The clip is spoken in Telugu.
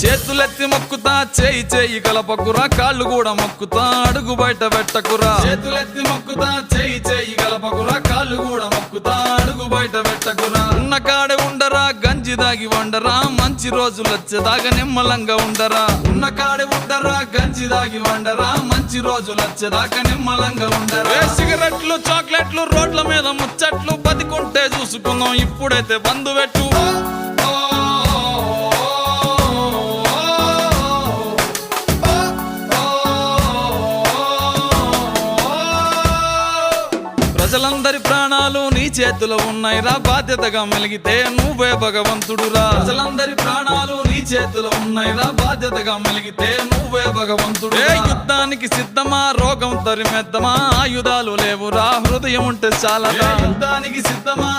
చేతులెత్తి మొక్కుతా చేయి చేయి కలపకురా కాళ్ళు కూడా మొక్కుతా అడుగు బయట పెట్టకురా చేతులెత్తి మొక్కుతా చేయి చేయి కలపకురా కాళ్ళు కూడా మొక్కుతా అడుగు బయట పెట్టకురా ఉన్న కాడే ఉండరా గంజి దాగి వండరా మంచి రోజులు వచ్చేదాకా నిమ్మలంగా ఉండరా ఉన్న కాడే ఉండరా గంజి దాగి వండరా మంచి రోజులు వచ్చేదాకా నిమ్మలంగా ఉండరా సిగరెట్లు చాక్లెట్లు రోడ్ల మీద ముచ్చట్లు బతికుంటే చూసుకుందాం ఇప్పుడైతే బంధు పెట్టు ప్రజలందరి ప్రాణాలు నీ చేతిలో ఉన్నాయిరా బాధ్యతగా మెలిగితే నువ్వే భగవంతుడురా ప్రజలందరి ప్రాణాలు నీ చేతిలో ఉన్నాయిరా బాధ్యతగా మెలిగితే నువ్వే భగవంతుడు యుద్ధానికి సిద్ధమా రోగం తరిమెద్దమా ఆయుధాలు లేవురా హృదయం ఉంటే చాలా యుద్ధానికి సిద్ధమా